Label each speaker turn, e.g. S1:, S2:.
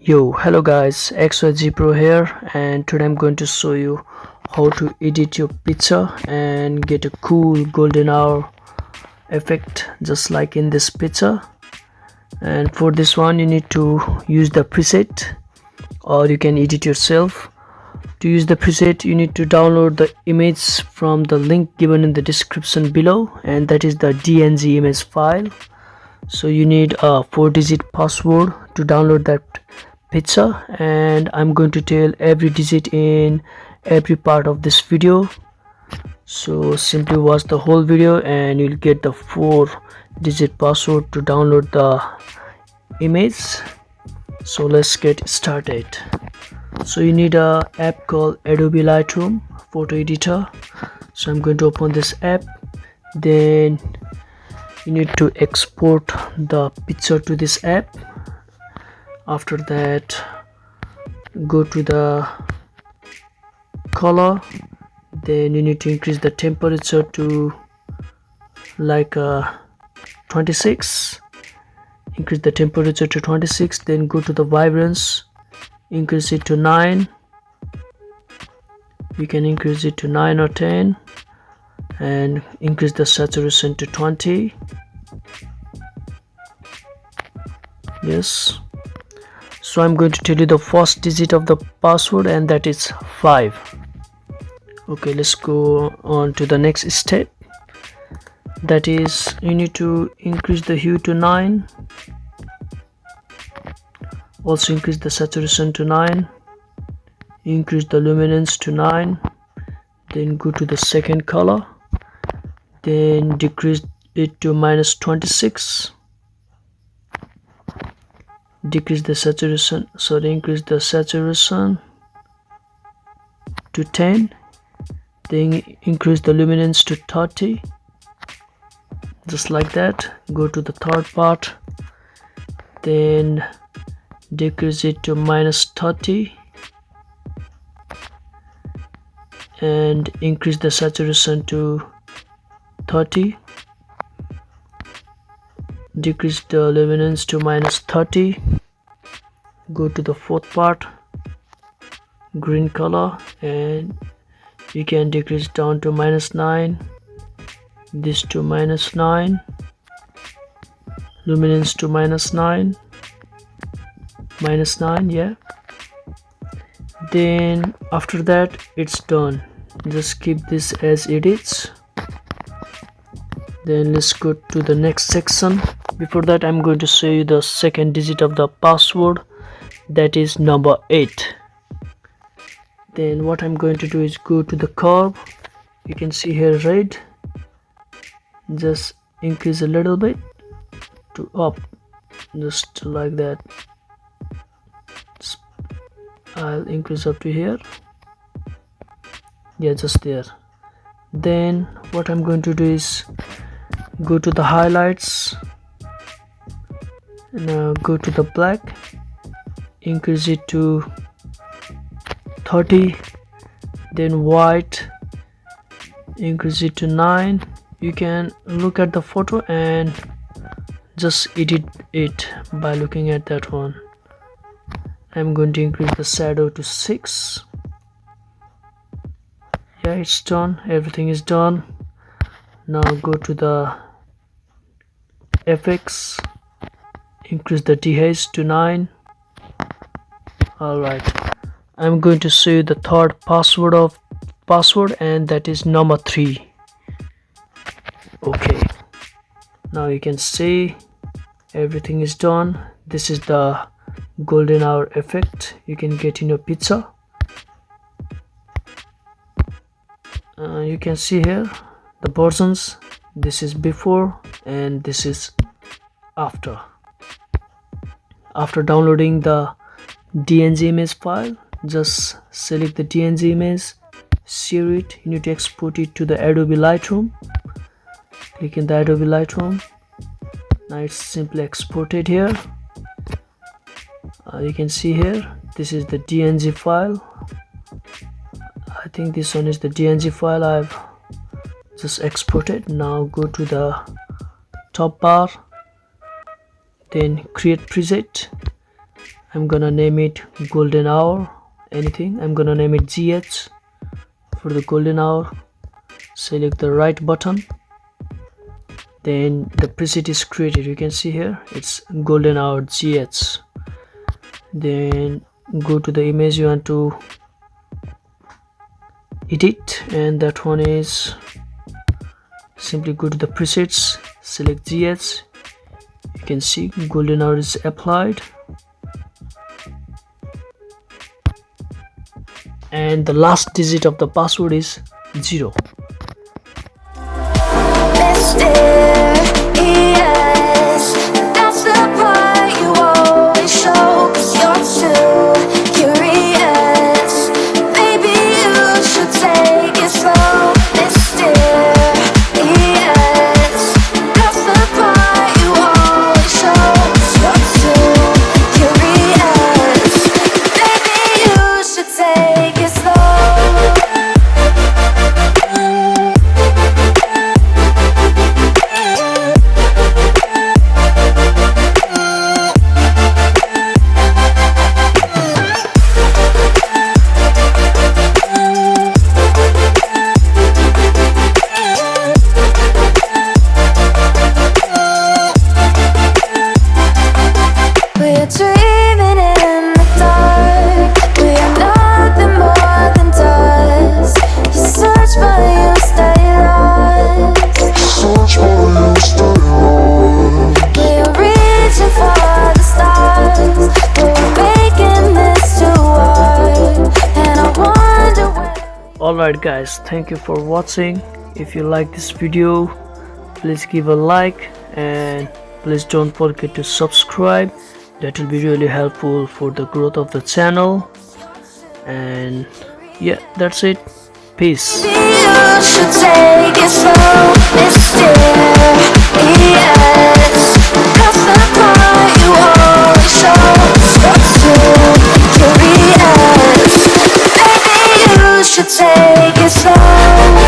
S1: Yo, hello guys, XYZ Pro here, and today I'm going to show you how to edit your picture and get a cool golden hour effect just like in this picture. And for this one you need to use the preset, or you can edit yourself. To use the preset you need to download the image from the link given in the description below, and that is the DNG image file. So you need a 4-digit password to download that picture, and I'm going to tell every digit in every part of this video. So simply watch the whole video and you'll get the 4-digit password to download the image. So let's get started. So you need a app called Adobe Lightroom photo editor. So I'm going to open this app. Then you need to export the picture to this app. After that, go to the color. Then you need to increase the temperature to like 26. Increase the temperature to 26. Then go to the vibrance, increase it to 9. You can increase it to 9 or 10, and increase the saturation to 20. Yes. So I'm going to tell you the first digit of the password, and that is 5. Okay, let's go on to the next step. That is, you need to increase the hue to 9. Also increase the saturation to 9. Increase the luminance to 9. Then go to the second color. Then decrease it to -26. Increase the saturation to 10. Then increase the luminance to 30, just like that. Go to the third part, then decrease it to -30 and increase the saturation to 30. Decrease the luminance to -30. Go to the fourth part, green color, and you can decrease down to -9, this to -9, luminance to -9, yeah. Then after that it's done. Just keep this as it is. Then let's go to the next section. Before that, I'm going to show you the second digit of the password, that is number 8. Then what I'm going to do is go to the curve. You can see here red. Just increase a little bit to up, just like that. I'll increase up to here. Yeah, just there. Then what I'm going to do is go to the highlights. Now go to the black, increase it to 30. Then white, increase it to 9. You can look at the photo and just edit it by looking at that one. I'm going to increase the shadow to 6. Yeah, it's done. Everything is done. Now go to the FX, increase the TH to 9. Alright, I'm going to show you the third password, and that is number 3. Okay, now you can see everything is done. This is the golden hour effect you can get in your picture. You can see here the versions. This is before and this is after. After downloading the DNG image file, just select the DNG image, share it. You need to export it to the Adobe Lightroom. Click in the Adobe Lightroom. Now it's simply exported here. You can see here, this is the DNG file. I think this one is the DNG file I've just exported. Now go to the top bar, then create preset, I'm gonna name it golden hour. Anything, I'm gonna name it GH for the golden hour. Select the right button, then the preset is created. You can see here it's golden hour GH. Then go to the image you want to edit, and that one is, simply go to the presets, select GH. You can see golden hour is applied, and the last digit of the password is 0. Alright guys, thank you for watching. If you like this video, please give a like, and please don't forget to subscribe. That will be really helpful for the growth of the channel. And yeah, that's it. Peace.
S2: Should take it slow.